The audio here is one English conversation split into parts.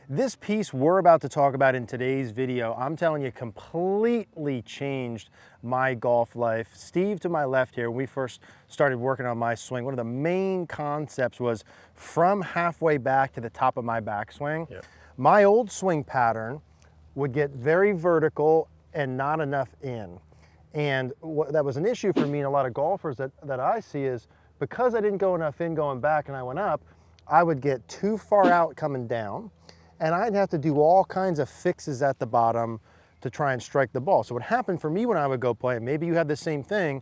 This piece we're about to talk about in today's video, I'm telling you, completely changed my golf life. Steve to my left here, when we first started working on my swing, one of the main concepts was from halfway back to the top of my backswing. Yep. My old swing pattern would get very vertical and not enough in. And that was an issue for me and a lot of golfers that I see is because I didn't go enough in going back and I went up, I would get too far out coming down, and I'd have to do all kinds of fixes at the bottom to try and strike the ball. So what happened for me when I would go play, maybe you have the same thing,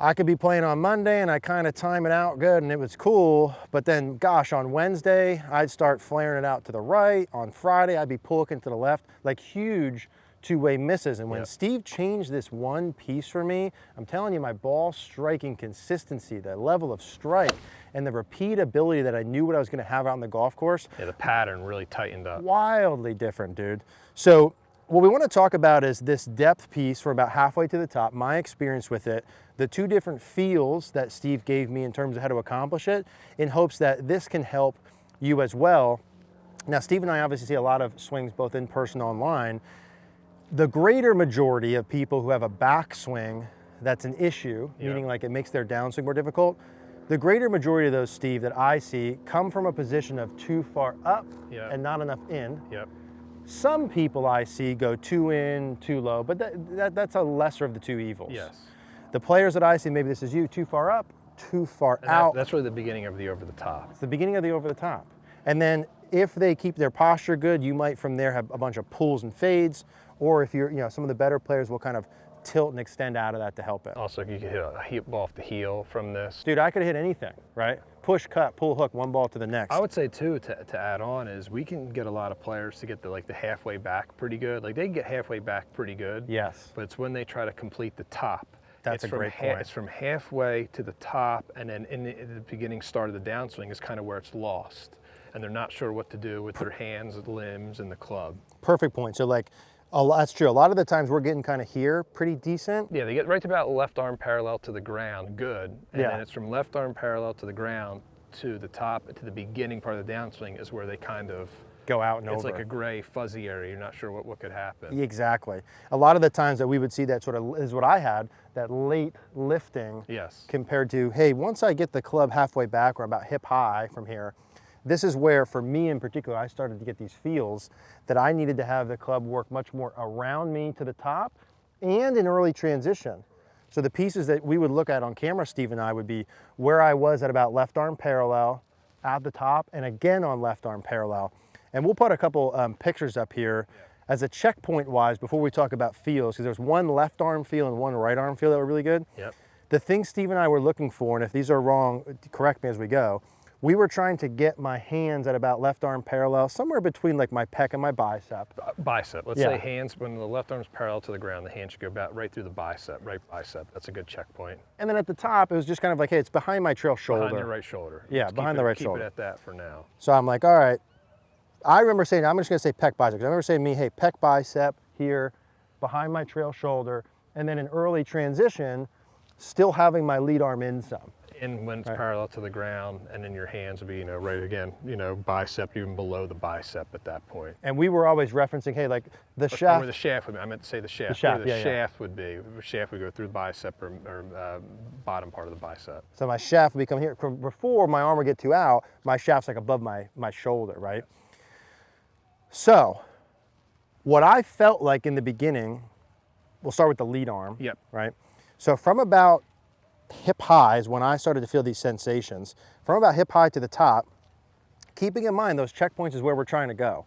I could be playing on Monday and I kind of time it out good and it was cool, but then gosh, on Wednesday, I'd start flaring it out to the right. On Friday, I'd be pulling to the left, like huge two-way misses. And when Steve changed this one piece for me, I'm telling you, my ball striking consistency, the level of strike, and the repeatability that I knew what I was going to have out on the golf course. Yeah, the pattern really tightened up. Wildly different, dude. So what we want to talk about is this depth piece from about halfway to the top, my experience with it, the two different feels that Steve gave me in terms of how to accomplish it, in hopes that this can help you as well. Now, Steve and I obviously see a lot of swings both in person and online. The greater majority of people who have a backswing that's an issue, meaning like it makes their downswing more difficult, the greater majority of those, Steve, that I see come from a position of too far up and not enough in. Some people I see go too in, too low, but that's a lesser of the two evils. The players that I see, maybe this is you, too far up, too far out. That's really the beginning of the over the top. It's the beginning of the over the top. And then if they keep their posture good, you might from there have a bunch of pulls and fades, or if you're, some of the better players will kind of tilt and extend out of that to help it. Also, you could hit a ball off the heel from this. Dude, I could hit anything, right? Push, cut, pull, hook, one ball to the next. I would say too, to add on, is we can get a lot of players to get the halfway back pretty good. Like they can get halfway back pretty good. Yes. But it's when they try to complete the top. That's a great point. It's from halfway to the top, and then in the beginning start of the downswing is kind of where it's lost. And they're not sure what to do with their hands, limbs, and the club. Perfect point. So like, that's true. A lot of the times we're getting kind of here pretty decent. Yeah, they get right to about left arm parallel to the ground, good. And then it's from left arm parallel to the ground to the top, to the beginning part of the downswing is where they kind of go out and over. It's like a gray, fuzzy area. You're not sure what could happen. Exactly. A lot of the times that we would see that sort of is what I had, that late lifting compared to, hey, once I get the club halfway back or about hip high from here, this is where, for me in particular, I started to get these feels that I needed to have the club work much more around me to the top and in early transition. So the pieces that we would look at on camera, Steve and I, would be where I was at about left arm parallel at the top and again on left arm parallel. And we'll put a couple pictures up here as a checkpoint wise before we talk about feels, because there's one left arm feel and one right arm feel that were really good. The thing Steve and I were looking for, and if these are wrong, correct me as we go, we were trying to get my hands at about left arm parallel, somewhere between like my pec and my bicep. Bicep. Let's say hands, when the left arm's parallel to the ground, the hand should go about right through the bicep, right bicep. That's a good checkpoint. And then at the top, it was just kind of like, hey, it's behind my trail shoulder. Behind your right shoulder. Yeah, behind the right shoulder. Keep it at that for now. So I'm like, all right. I remember saying, I'm just gonna say pec bicep. I remember saying to me, hey, pec bicep here, behind my trail shoulder, and then in early transition, still having my lead arm in some. And when it's parallel to the ground, and then your hands would be, right again, bicep, even below the bicep at that point. And we were always referencing, hey, like the shaft. Where the shaft would be. I meant to say the shaft. The shaft, where the shaft would be. The shaft would go through the bicep or bottom part of the bicep. So my shaft would be coming here. From before my arm would get too out, my shaft's like above my shoulder, right? So what I felt like in the beginning, we'll start with the lead arm, right? So from about hip highs, when I started to feel these sensations, from about hip high to the top, keeping in mind those checkpoints is where we're trying to go.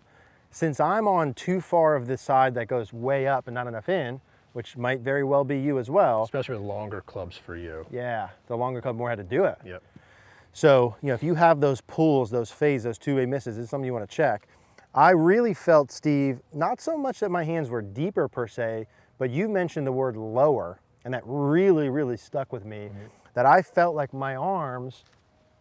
Since I'm on too far of this side that goes way up and not enough in, which might very well be you as well. Especially with longer clubs for you. Yeah, the longer club, more how to do it. So, if you have those pulls, those fades, those two-way misses, it's something you want to check. I really felt, Steve, not so much that my hands were deeper per se, but you mentioned the word lower. And that really, really stuck with me, that I felt like my arms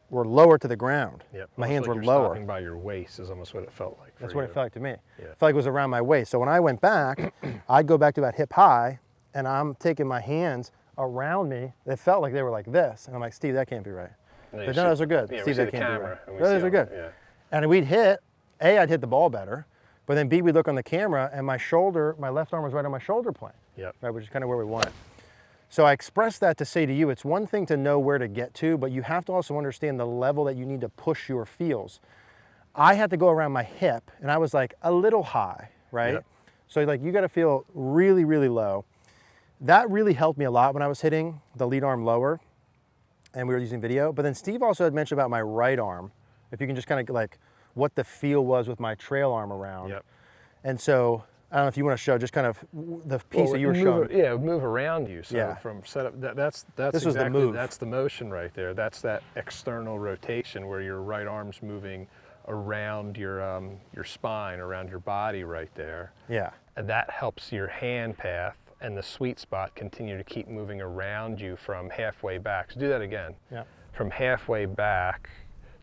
were lower to the ground. My hands were lower. Stopping by your waist is almost what it felt like. That's what it felt like to me. It felt like it was around my waist. So when I went back, I'd go back to about hip high, and I'm taking my hands around me. It felt like they were like this. And I'm like, Steve, that can't be right. No, those are good. Steve, that can't be right. Those are good. And we'd hit, A, I'd hit the ball better, but then B, we'd look on the camera and my shoulder, my left arm was right on my shoulder plane, Yep. right, which is kind of where we want it. So I expressed that to say to you, it's one thing to know where to get to, but you have to also understand the level that you need to push your feels. I had to go around my hip and I was like a little high, right? Yep. So like you got to feel really, really low. That really helped me a lot when I was hitting the lead arm lower and we were using video. But then Steve also had mentioned about my right arm, if you can just kind of like what the feel was with my trail arm around. Yep. And so I don't know if you want to show just kind of the piece that you were showing. Yeah, move around you. So Yeah. from setup, that's This was the exactly, move. that's the motion right there. That's that external rotation where your right arm's moving around your spine, around your body right there. Yeah. And that helps your hand path and the sweet spot continue to keep moving around you from halfway back. So do that again. Yeah. From halfway back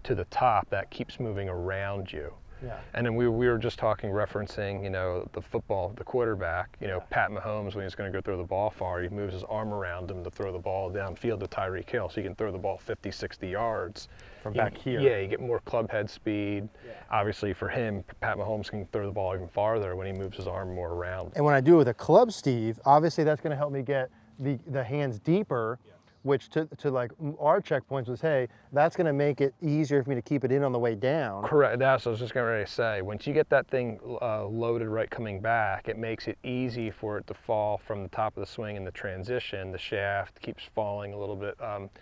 to the top, that keeps moving around you. Yeah. And then we were just talking, referencing, you know, the football, the quarterback, you know, Yeah. Pat Mahomes, when he's going to go throw the ball far, he moves his arm around him to throw the ball downfield to Tyreek Hill, so he can throw the ball 50, 60 yards. From back here. Yeah, you get more club head speed. Yeah. Obviously for him, Pat Mahomes can throw the ball even farther when he moves his arm more around. And when I do it with a club, Steve, obviously that's going to help me get the hands deeper, which to like our checkpoints was, hey, that's going to make it easier for me to keep it in on the way down. Correct. That's what I was just going to say. Once you get that thing loaded right coming back, it makes it easy for it to fall from the top of the swing in the transition. The shaft keeps falling a little bit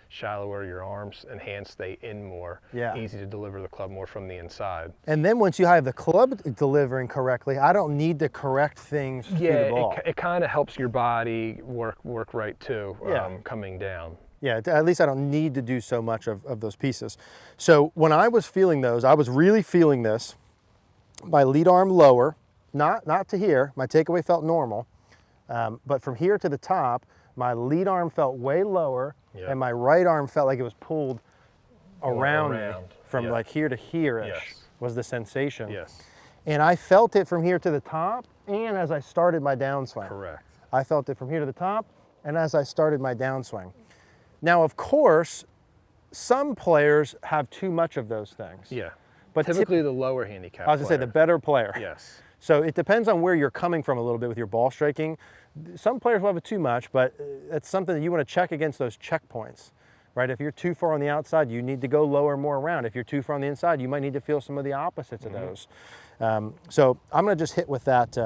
shallower. Your arms and hands stay in more. Yeah. Easy to deliver the club more from the inside. And then once you have the club delivering correctly, I don't need to correct things through the ball. It kind of helps your body work right too, Yeah. coming down. Yeah, at least I don't need to do so much of those pieces. So when I was feeling those, I was really feeling this. My lead arm lower, not to here. My takeaway felt normal. But from here to the top, my lead arm felt way lower, Yeah. and my right arm felt like it was pulled around me from yeah. like here to here-ish Yes. was the sensation. Yes, And I felt it from here to the top and as I started my downswing. correct. I felt it from here to the top and as I started my downswing. Now, of course, some players have too much of those things. Yeah, But typically the lower handicap I was gonna say the better player. Yes. So it depends on where you're coming from a little bit with your ball striking. Some players will have it too much, but it's something that you want to check against those checkpoints, right? If you're too far on the outside, you need to go lower, more around. If you're too far on the inside, you might need to feel some of the opposites of those. So I'm going to just hit with that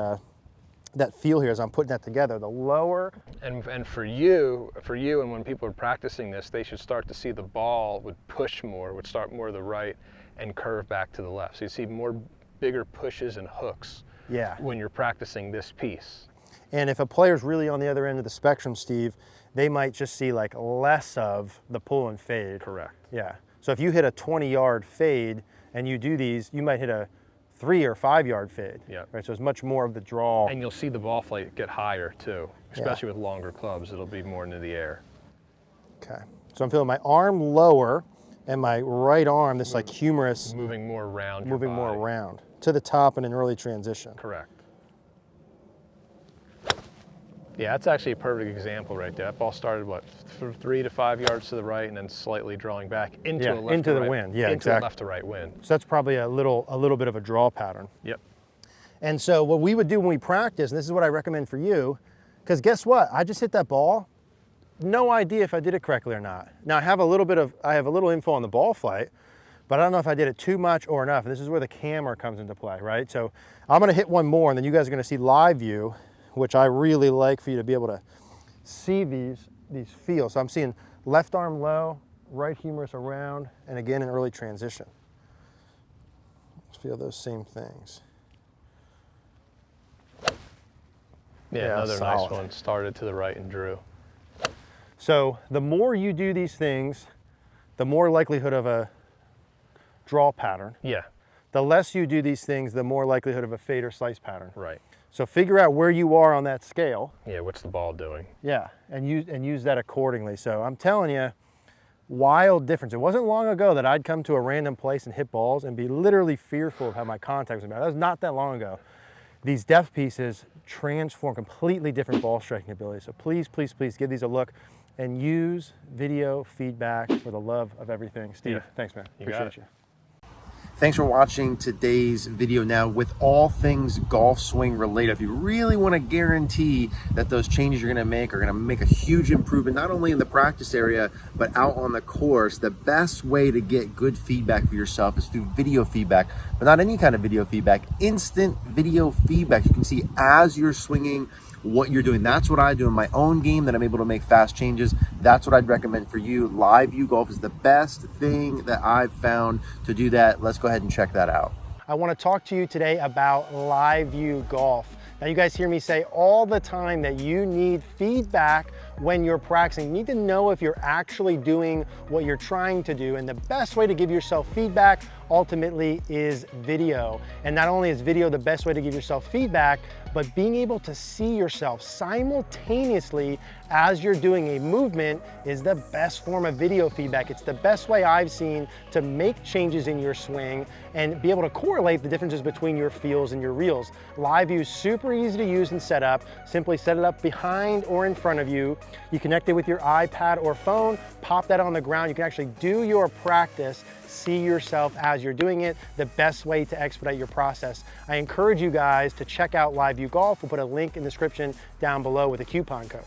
that feel here as I'm putting that together. The lower. And for you, and when people are practicing this, they should start to see the ball would push more, would start more to the right and curve back to the left. So you see more bigger pushes and hooks. Yeah. When you're practicing this piece. And if a player's really on the other end of the spectrum, Steve, they might just see like less of the pull and fade. Correct. Yeah. So if you hit a 20-yard fade and you do these, you might hit a 3 or 5 yard fade. Yeah. Right. So it's much more of the draw. And you'll see the ball flight get higher too, especially with longer clubs. It'll be more into the air. Okay. So I'm feeling my arm lower and my right arm, this like humerus, Moving more around. moving your more body. around to the top in an early transition. Correct. Yeah, that's actually a perfect example right there. That ball started, what, 3 to 5 yards to the right and then slightly drawing back into Yeah, a left into to the right, wind. Yeah, into exactly. a left to right wind. So that's probably a little bit of a draw pattern. Yep. And so what we would do when we practice, and this is what I recommend for you, because guess what? I just hit that ball. No idea if I did it correctly or not. Now I have a little info on the ball flight, but I don't know if I did it too much or enough. And this is where the camera comes into play, right? So I'm gonna hit one more and then you guys are gonna see live view, which I really like for you to be able to see these feels. So I'm seeing left arm low, right humerus around, and again an early transition. Let's feel those same things. Yeah, another solid. nice one. Started to the right and drew. So the more you do these things, the more likelihood of a draw pattern. Yeah, The less you do these things, the more likelihood of a fade or slice pattern. right. So figure out where you are on that scale. Yeah, what's the ball doing? Yeah, and use that accordingly. So I'm telling you, wild difference. It wasn't long ago that I'd come to a random place and hit balls and be literally fearful of how my contact was about. That was not that long ago. These depth pieces transform completely different ball striking abilities. So please, please, please give these a look and use video feedback for the love of everything. Steve, Yeah. thanks man, You got appreciate it. you. Thanks for watching today's video. Now, with all things golf swing related, if you really want to guarantee that those changes you're going to make are going to make a huge improvement, not only in the practice area, but out on the course, the best way to get good feedback for yourself is through video feedback, but not any kind of video feedback, instant video feedback. You can see as you're swinging what you're doing. That's what I do in my own game, that I'm able to make fast changes. That's what I'd recommend for you. Live view golf is the best thing that I've found to do that. Let's go ahead and check that out. I want to talk to you today about live view golf. Now, you guys hear me say all the time that you need feedback when you're practicing. You need to know if you're actually doing what you're trying to do, and the best way to give yourself feedback ultimately is video. And not only is video the best way to give yourself feedback, but being able to see yourself simultaneously as you're doing a movement is the best form of video feedback. It's the best way I've seen to make changes in your swing and be able to correlate the differences between your feels and your reels. Live view is super easy to use and set up. Simply set it up behind or in front of you. You connect it with your iPad or phone, pop that on the ground. You can actually do your practice, see yourself as you're doing it, the best way to expedite your process. I encourage you guys to check out Live View Golf. We'll put a link in the description down below with a coupon code.